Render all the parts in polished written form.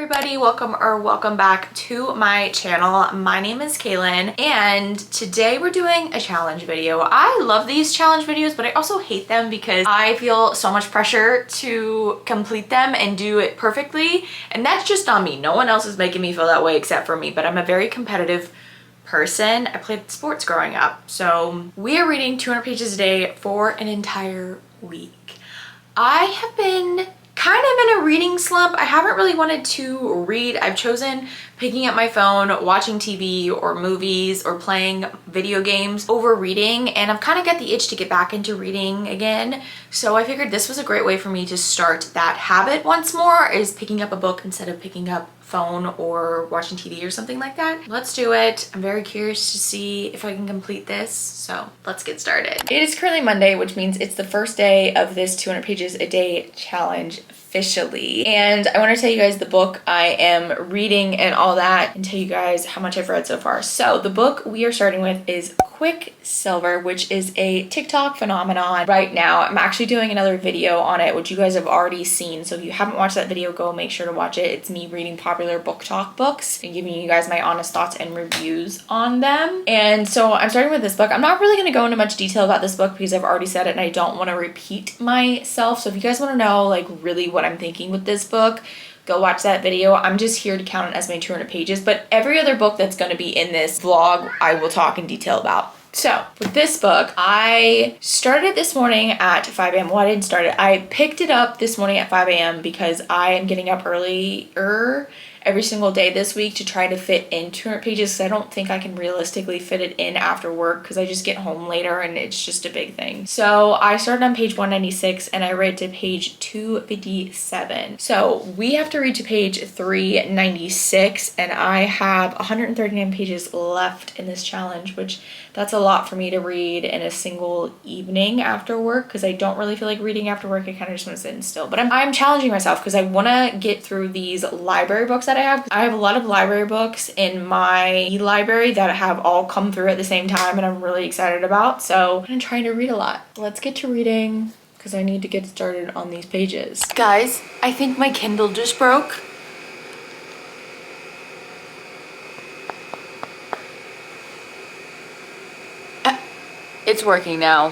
everybody, welcome back to my channel. My name is Kaylin and today we're doing a challenge video. I love these challenge videos, but I also hate them because I feel so much pressure to complete them and do it perfectly, and that's just on me. No one else is making me feel that way except for me, but I'm a very competitive person. I played sports growing up, so we are reading 200 pages a day for an entire week. I have been kind of in a reading slump. I haven't really wanted to read. I've chosen picking up my phone, watching TV or movies or playing video games over reading, and I've kind of got the itch to get back into reading again. So I figured this was a great way for me to start that habit once more, is picking up a book instead of picking up phone or watching TV or something like that. Let's do it. I'm very curious to see if I can complete this, so let's get started. It is currently Monday, which means it's the first day of this 200 pages a day challenge officially, and I want to tell you guys the book I am reading and all that, and tell you guys how much I've read so far. So the book we are starting with is Quicksilver, which is a TikTok phenomenon right now. I'm actually doing another video on it, which you guys have already seen, so if you haven't watched that video, go make sure to watch it. It's me reading popular book talk books and giving you guys my honest thoughts and reviews on them. And so I'm starting with this book. I'm not really going to go into much detail about this book because I've already said it and I don't want to repeat myself. So if you guys want to know like really what I'm thinking with this book, go watch that video. I'm just here to count it as my 200 pages, but every other book that's going to be in this vlog I will talk in detail about. So with this book, I started this morning at 5 a.m. Well, I didn't start it. I picked it up this morning at 5 a.m. because I am getting up earlier every single day this week to try to fit in 200 pages, because I don't think I can realistically fit it in after work because I just get home later and it's just a big thing. So I started on page 196 and I read to page 257. So we have to read to page 396 and I have 139 pages left in this challenge, which that's a lot for me to read in a single evening after work because I don't really feel like reading after work. I kind of just want to sit still, but I'm challenging myself because I want to get through these library books that I have. I have a lot of library books in my library that have all come through at the same time and I'm really excited about. So I'm trying to read a lot. Let's get to reading because I need to get started on these pages. Guys, I think my Kindle just broke. It's working now.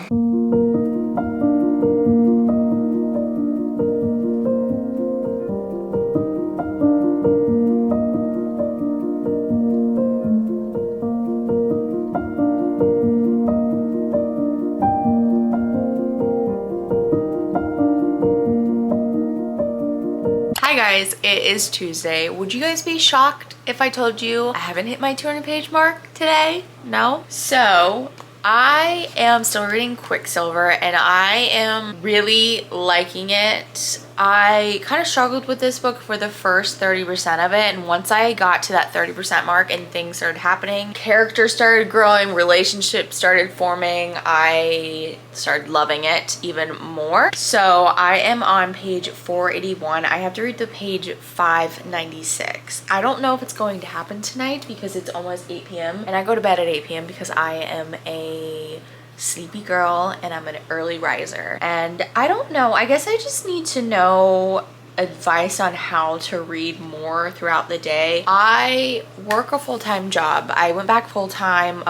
Hi guys, it is Tuesday. Would you guys be shocked if I told you I haven't hit my 200 page mark today? No? So I am still reading Quicksilver and I am really liking it. I kind of struggled with this book for the first 30% of it, and once I got to that 30% mark and things started happening, characters started growing, relationships started forming, I started loving it even more. So I am on page 481. I have to read to page 596. I don't know if it's going to happen tonight because it's almost 8 p.m. and I go to bed at 8 p.m. because I am a sleepy girl and I'm an early riser, and I don't know, I guess I just need to know advice on how to read more throughout the day. I work a full-time job. I went back full-time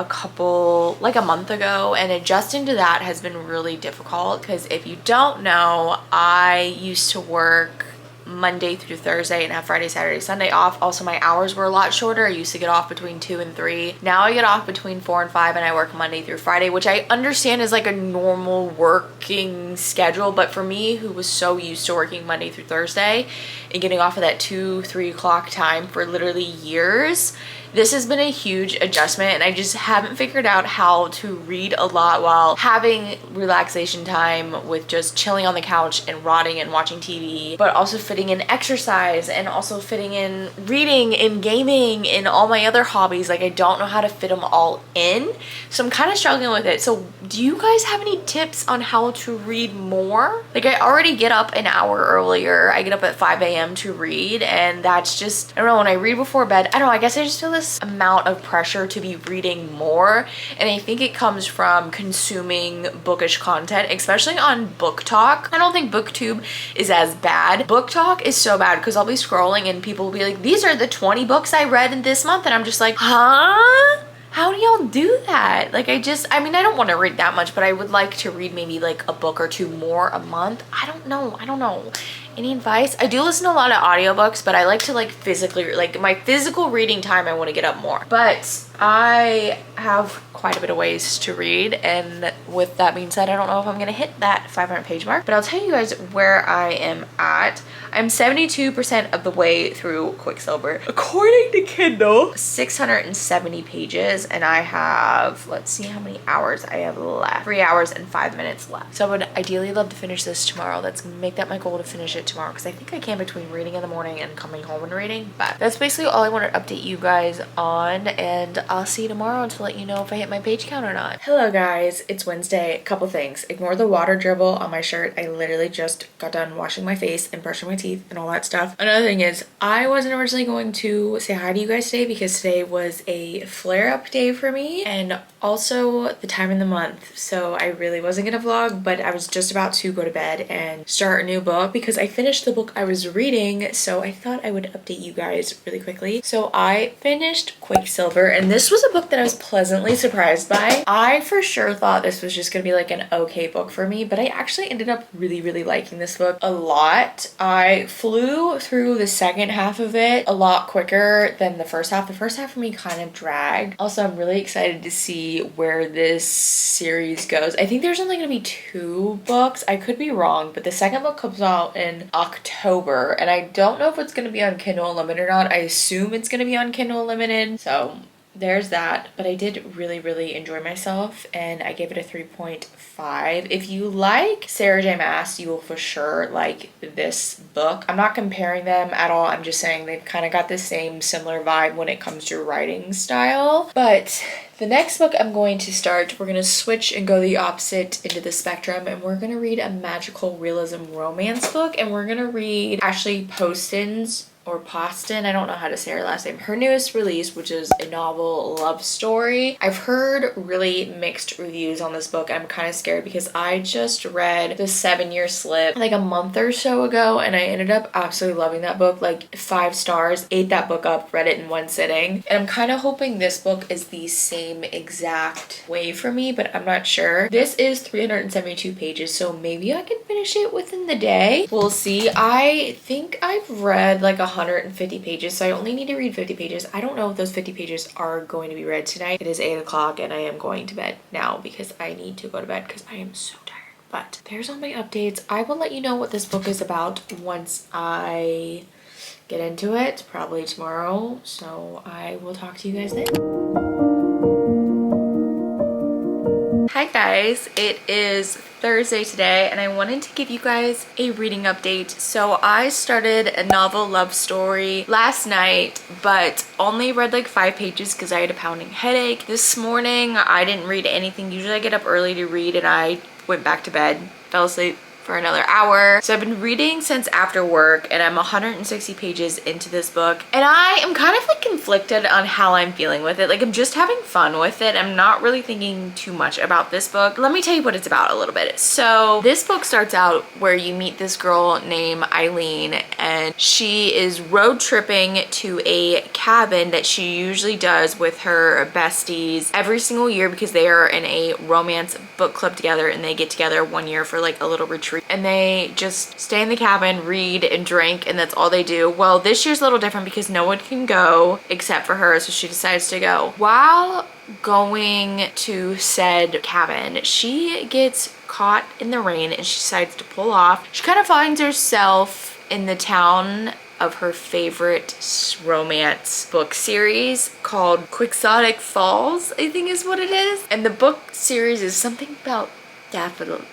like a month ago, and adjusting to that has been really difficult because if you don't know, I used to work Monday through Thursday and have Friday, Saturday, Sunday off. Also, my hours were a lot shorter. I used to get off between 2 and 3. Now I get off between 4 and 5 and I work Monday through Friday, which I understand is like a normal working schedule, but for me, who was so used to working Monday through Thursday and getting off at that 2-3 o'clock time for literally years, this has been a huge adjustment, and I just haven't figured out how to read a lot while having relaxation time with just chilling on the couch and rotting and watching TV, but also fitting in exercise and also fitting in reading and gaming and all my other hobbies. Like, I don't know how to fit them all in, so I'm kind of struggling with it. So do you guys have any tips on how to read more? Like, I already get up an hour earlier. I get up at 5 a.m. to read, and that's just, I don't know, when I read before bed, I don't know, I guess I just feel this amount of pressure to be reading more, and I think it comes from consuming bookish content, especially on Book Talk. I don't think BookTube is as bad. Book Talk TikTok is so bad because I'll be scrolling and people will be like, these are the 20 books I read in this month. And I'm just like, huh? How do y'all do that? Like, I mean, I don't want to read that much, but I would like to read maybe like a book or two more a month. I don't know. Any advice? I do listen to a lot of audiobooks, but I like to like physically, like my physical reading time, I want to get up more. But I have quite a bit of ways to read, and with that being said, I don't know if I'm gonna hit that 500 page mark, but I'll tell you guys where I am at. I'm 72% of the way through Quicksilver. According to Kindle, 670 pages, and I have, let's see how many hours I have left. 3 hours and 5 minutes left. So I would ideally love to finish this tomorrow. Let's make that my goal to finish it tomorrow, because I think I can between reading in the morning and coming home and reading. But that's basically all I want to update you guys on, and I'll see you tomorrow to let you know if I hit my page count or not. Hello guys, it's Wednesday. Couple things. Ignore the water dribble on my shirt. I literally just got done washing my face and brushing my teeth and all that stuff. Another thing is, I wasn't originally going to say hi to you guys today because today was a flare-up day for me and also the time in the month. So I really wasn't gonna vlog, but I was just about to go to bed and start a new book because I finished the book I was reading, so I thought I would update you guys really quickly. So I finished Quicksilver, and this was a book that I was pleasantly surprised by. I for sure thought this was just gonna be like an okay book for me, but I actually ended up really liking this book a lot. I flew through the second half of it a lot quicker than the first half. The first half for me kind of dragged. Also, I'm really excited to see where this series goes. I think there's only gonna be 2 books. I could be wrong, but the second book comes out in October, and I don't know if it's gonna be on Kindle Unlimited or not. I assume it's gonna be on Kindle Unlimited, so there's that. But I did really enjoy myself, and I gave it a 3.5. If you like Sarah J Maas, you will for sure like this book. I'm not comparing them at all. I'm just saying they've kind of got the same similar vibe when it comes to writing style. But the next book I'm going to start, we're going to switch and go the opposite into the spectrum, and we're going to read a magical realism romance book, and we're going to read Ashley Poston's or Poston, I don't know how to say her last name, her newest release, which is a novel love story. I've heard really mixed reviews on this book. I'm kind of scared because I just read The 7-Year Slip like a month or so ago, and I ended up absolutely loving that book, like 5 stars, ate that book up, read it in one sitting. And I'm kind of hoping this book is the same exact way for me, but I'm not sure. This is 372 pages, so maybe I can finish it within the day. We'll see. I think I've read like 150 pages, so I only need to read 50 pages. I don't know if those 50 pages are going to be read tonight. It is 8 o'clock and I am going to bed now because I need to go to bed because I am so tired. But there's all my updates. I will let you know what this book is about once I get into it, probably tomorrow. So I will talk to you guys then. Hi guys, it is Thursday today, and I wanted to give you guys a reading update. So I started a novel love story last night, but only read like 5 pages because I had a pounding headache. This morning I didn't read anything. Usually I get up early to read, and I went back to bed, fell asleep for another hour. So I've been reading since after work, and I'm 160 pages into this book, and I am kind of like conflicted on how I'm feeling with it. Like, I'm just having fun with it. I'm not really thinking too much about this book. Let me tell you what it's about a little bit. So this book starts out where you meet this girl named Eileen, and she is road tripping to a cabin that she usually does with her besties every single year because they are in a romance book club together, and they get together one year for like a little retreat, and they just stay in the cabin, read and drink, and that's all they do. Well, this year's a little different because no one can go except for her, so she decides to go. While going to said cabin, she gets caught in the rain and she decides to pull off. She kind of finds herself in the town of her favorite romance book series called Quixotic Falls, I think is what it is. And the book series is something about daffodils.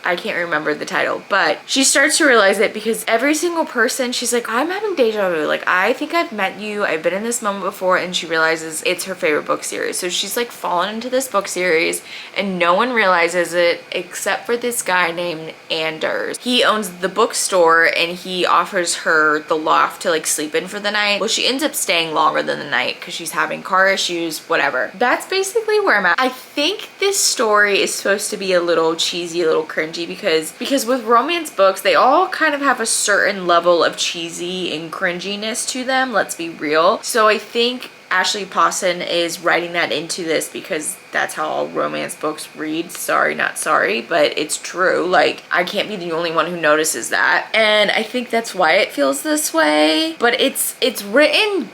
I can't remember the title, but she starts to realize it because every single person, she's like, I'm having deja vu. Like, I think I've met you. I've been in this moment before. And she realizes it's her favorite book series. So she's like fallen into this book series, and no one realizes it except for this guy named Anders. He owns the bookstore, and he offers her the loft to like sleep in for the night. Well, she ends up staying longer than the night because she's having car issues, whatever. That's basically where I'm at. I think this story is supposed to be a little little cheesy, a little cringy because with romance books, they all kind of have a certain level of cheesy and cringiness to them, let's be real. So I think Ashley Pawson is writing that into this because that's how all romance books read. Sorry, not sorry, but it's true. Like, I can't be the only one who notices that. And I think that's why it feels this way. But it's written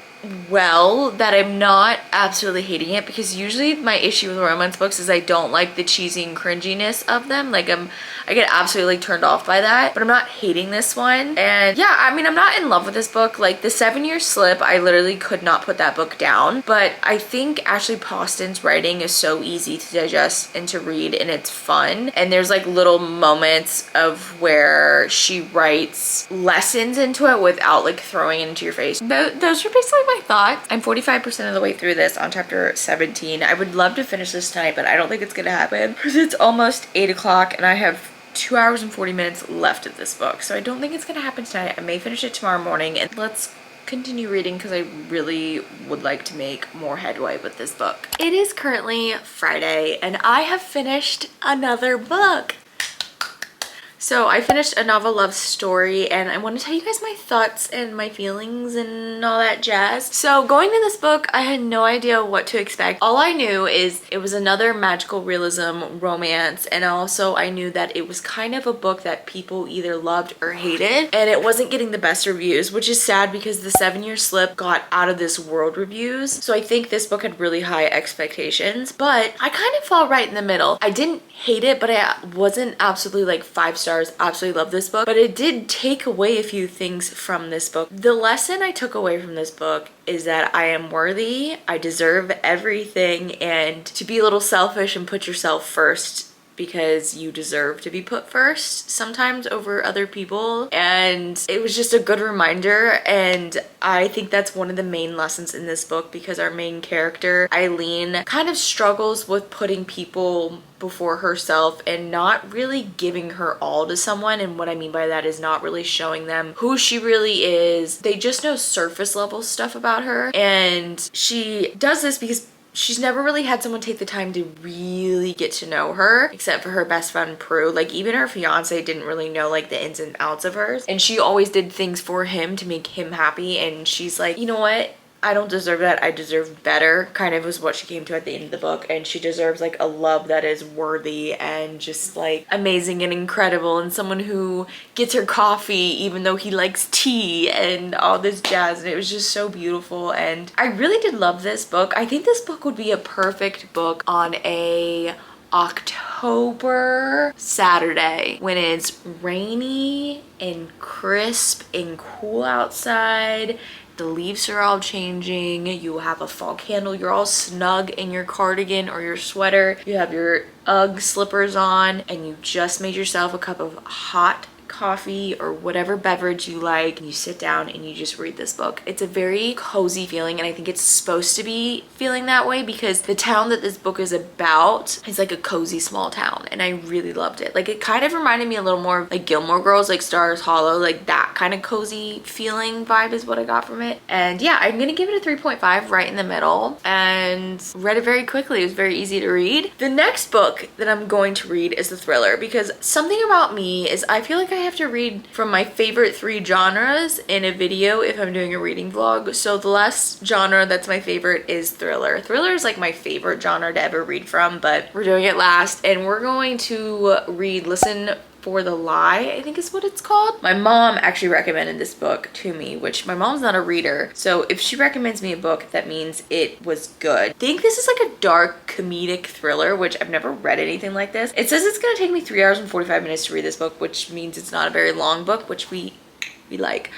well, that I'm not absolutely hating it, because usually my issue with romance books is I don't like the cheesy and cringiness of them. Like, I get absolutely turned off by that, but I'm not hating this one. And yeah, I mean, I'm not in love with this book. Like, the 7-Year Slip, I literally could not put that book down, but I think Ashley Pawson's writing is so easy to digest and to read, and it's fun. And there's like little moments of where she writes lessons into it without like throwing it into your face. Those are basically my thoughts. I'm 45% of the way through this on chapter 17. I would love to finish this tonight, but I don't think it's gonna happen because it's almost 8 o'clock and I have 2 hours and 40 minutes left of this book. So I don't think it's gonna happen tonight. I may finish it tomorrow morning, and let's continue reading because I really would like to make more headway with this book. It is currently Friday and I have finished another book. So I finished A Novel Love Story, and I want to tell you guys my thoughts and my feelings and all that jazz. So going to this book, I had no idea what to expect. All I knew is it was another magical realism romance, and also I knew that it was kind of a book that people either loved or hated, and it wasn't getting the best reviews, which is sad because the 7-Year Slip got out of this world reviews. So I think this book had really high expectations, but I kind of fall right in the middle. I didn't hate it, but I wasn't absolutely like 5 stars. Absolutely love this book, but it did take away a few things from this book. The lesson I took away from this book is that I am worthy, I deserve everything, and to be a little selfish and put yourself first, because you deserve to be put first sometimes over other people. And it was just a good reminder, and I think that's one of the main lessons in this book, because our main character Eileen kind of struggles with putting people before herself and not really giving her all to someone. And what I mean by that is not really showing them who she really is. They just know surface level stuff about her, and she does this because she's never really had someone take the time to really get to know her, except for her best friend Prue. Like, even her fiance didn't really know like the ins and outs of hers, and she always did things for him to make him happy. And she's like, you know what, I don't deserve that, I deserve better, kind of was what she came to at the end of the book. And she deserves like a love that is worthy and just like amazing and incredible, and someone who gets her coffee even though he likes tea and all this jazz. And it was just so beautiful, and I really did love this book. I think this book would be a perfect book on a October Saturday when it's rainy and crisp and cool outside. The leaves are all changing. You have a fall candle. You're all snug in your cardigan or your sweater. You have your Ugg slippers on, and you just made yourself a cup of hot coffee or whatever beverage you like, and you sit down and you just read this book. It's a very cozy feeling, and I think it's supposed to be feeling that way because the town that this book is about is like a cozy small town, and I really loved it. Like, it kind of reminded me a little more of like Gilmore Girls, like Stars Hollow, like that kind of cozy feeling vibe is what I got from it. And yeah, I'm gonna give it a 3.5, right in the middle, and read it very quickly. It was very easy to read. The next book that I'm going to read is the thriller, because something about me is I feel like I have to read from my favorite 3 genres in a video if I'm doing a reading vlog. So the last genre that's my favorite is thriller. Thriller is like my favorite genre to ever read from, but we're doing it last, and we're going to read Listen for the Lie, I think is what it's called. My mom actually recommended this book to me, which my mom's not a reader, so if she recommends me a book, that means it was good. I think this is like a dark comedic thriller, which I've never read anything like this. It says it's gonna take me 3 hours and 45 minutes to read this book, which means it's not a very long book, which we like.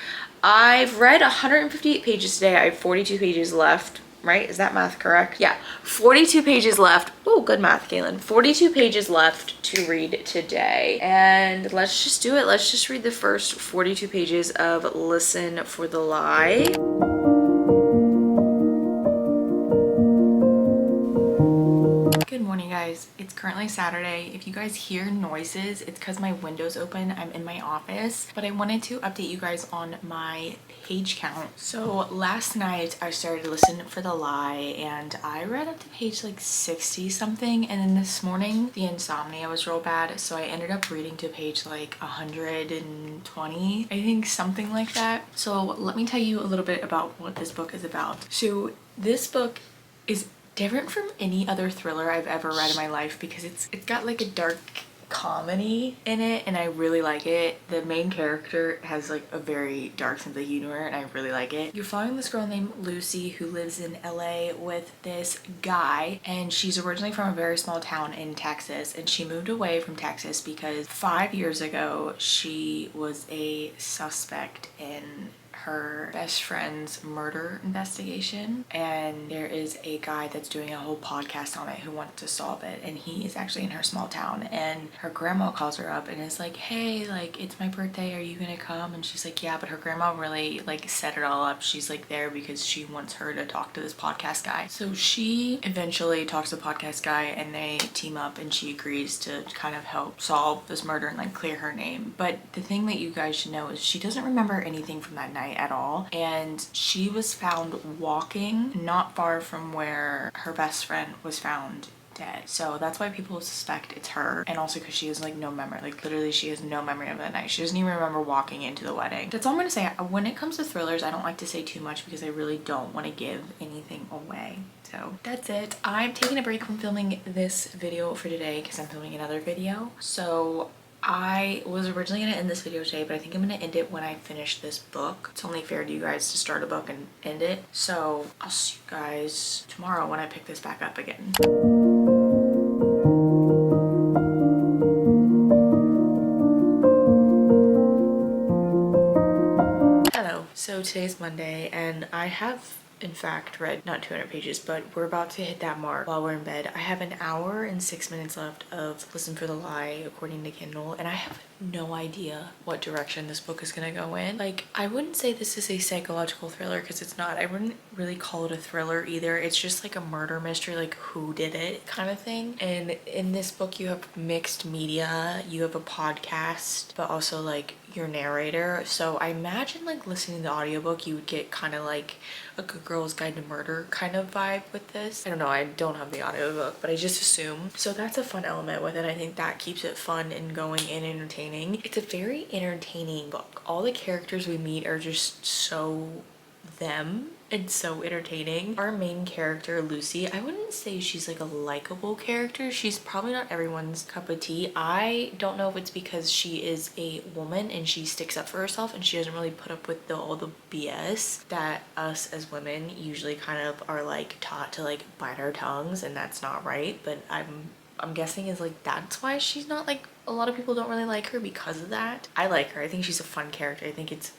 I've read 158 pages today. I have 42 pages left. Right? Is that math correct? Yeah, 42 pages left. Oh, good math, Kaylin. 42 pages left to read today. And let's just do it. Let's just read the first 42 pages of Listen for the Lie. Good morning, guys. guys, it's currently Saturday. If you guys hear noises, it's because my window's open. I'm in my office, but I wanted to update you guys on my page count. So last night I started Listen for the Lie and I read up to page like 60 something, and then this morning the insomnia was real bad, so I ended up reading to page like 120, I think, something like that. So let me tell you a little bit about what this book is about. So this book is different from any other thriller I've ever read in my life because it's got like a dark comedy in it, and I really like it. The main character has like a very dark sense of humor and I really like it. You're following this girl named Lucy who lives in LA with this guy, and she's originally from a very small town in Texas, and she moved away from Texas because 5 years ago she was a suspect in her best friend's murder investigation, and there is a guy that's doing a whole podcast on it who wants to solve it, and he is actually in her small town, and her grandma calls her up and is like, hey, like, it's my birthday, are you gonna come? And she's like, yeah, but her grandma really like set it all up. She's like there because she wants her to talk to this podcast guy. So she eventually talks to the podcast guy and they team up, and she agrees to kind of help solve this murder and like clear her name. But the thing that you guys should know is she doesn't remember anything from that night at all, and she was found walking not far from where her best friend was found dead. So that's why people suspect it's her, and also because she has like no memory, like literally she has no memory of that night. She doesn't even remember walking into the wedding. That's all I'm gonna say. When it comes to thrillers, I don't like to say too much because I really don't want to give anything away. So that's it. I'm taking a break from filming this video for today because I'm filming another video. So I was originally gonna end this video today, but I think I'm gonna end it when I finish this book. It's only fair to you guys to start a book and end it. So I'll see you guys tomorrow when I pick this back up again. Hello. So today's Monday and I have in fact read not 200 pages, but we're about to hit that mark while we're in bed. I have an hour and 6 minutes left of Listen for the Lie according to Kindle, and I have no idea what direction this book is gonna go in. Like, I wouldn't say this is a psychological thriller because it's not. I wouldn't really call it a thriller either. It's just like a murder mystery, like who did it kind of thing. And in this book you have mixed media, you have a podcast, but also like your narrator. So I imagine like listening to the audiobook you would get kind of like a Good Girl's Guide to Murder kind of vibe with this. I don't know, I don't have the audiobook, but I just assume. So that's a fun element with it. I think that keeps it fun and going and entertaining. It's a very entertaining book. All the characters we meet are just so them and so entertaining. Our main character, Lucy, I wouldn't say she's like a likable character. She's probably not everyone's cup of tea. I don't know if it's because she is a woman and she sticks up for herself and she doesn't really put up with all the BS that us as women usually kind of are like taught to like bite our tongues, and that's not right. But I'm guessing is like that's why she's not like, a lot of people don't really like her because of that. I like her. I think she's a fun character. I think it's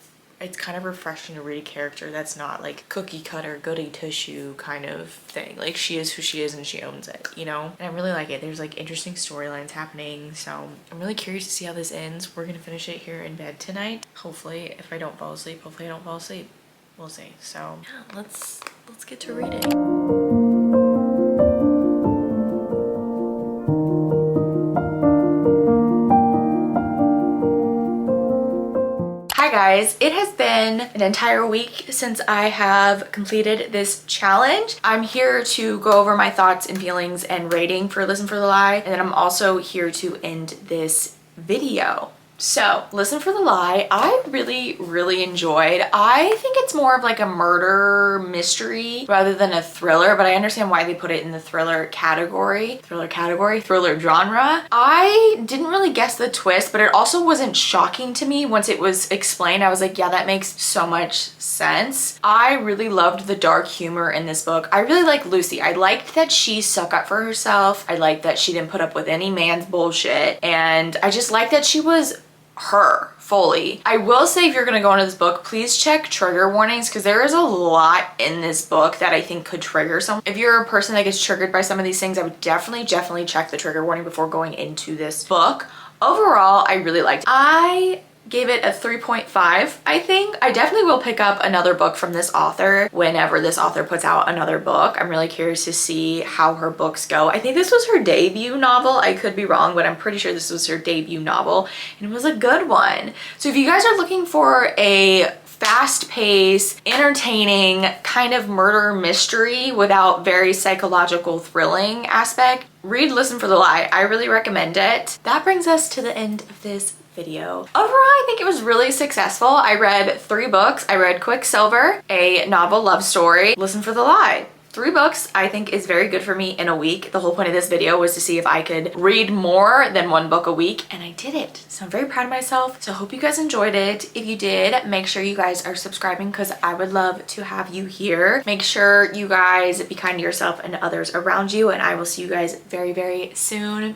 kind of refreshing to read a character that's not like cookie cutter goody two-shoe kind of thing. Like, she is who she is and she owns it, you know? And I really like it. There's like interesting storylines happening, so I'm really curious to see how this ends. We're gonna finish it here in bed tonight. Hopefully, if I don't fall asleep, hopefully I don't fall asleep. We'll see. So yeah, let's get to reading. Hi guys, it has been an entire week since I have completed this challenge. I'm here to go over my thoughts and feelings and rating for Listen for the Lie, and then I'm also here to end this video. So, Listen for the Lie, I really enjoyed. I think it's more of like a murder mystery rather than a thriller, but I understand why they put it in the thriller category, thriller genre. I didn't really guess the twist, but it also wasn't shocking to me once it was explained. I was like, yeah, that makes so much sense. I really loved the dark humor in this book. I really like Lucy. I liked that she stuck up for herself. I liked that she didn't put up with any man's bullshit, and I just liked that she was her fully. I will say, if you're gonna go into this book, please check trigger warnings because there is a lot in this book that I think could trigger someone. If you're a person that gets triggered by some of these things, I would definitely check the trigger warning before going into this book. Overall, I really liked it. I gave it a 3.5, I think. I definitely will pick up another book from this author whenever this author puts out another book. I'm really curious to see how her books go. I think this was her debut novel. I could be wrong, but I'm pretty sure this was her debut novel, and it was a good one. So if you guys are looking for a fast-paced, entertaining kind of murder mystery without very psychological thrilling aspect, read Listen for the Lie. I really recommend it. That brings us to the end of this video. Overall, I think it was really successful. I read 3 books. I read Quicksilver, a novel love story, Listen for the Lie. 3 books I think is very good for me in a week. The whole point of this video was to see if I could read more than 1 book a week, and I did it. So I'm very proud of myself. So I hope you guys enjoyed it. If you did, make sure you guys are subscribing because I would love to have you here. Make sure you guys be kind to yourself and others around you, and I will see you guys very, very soon.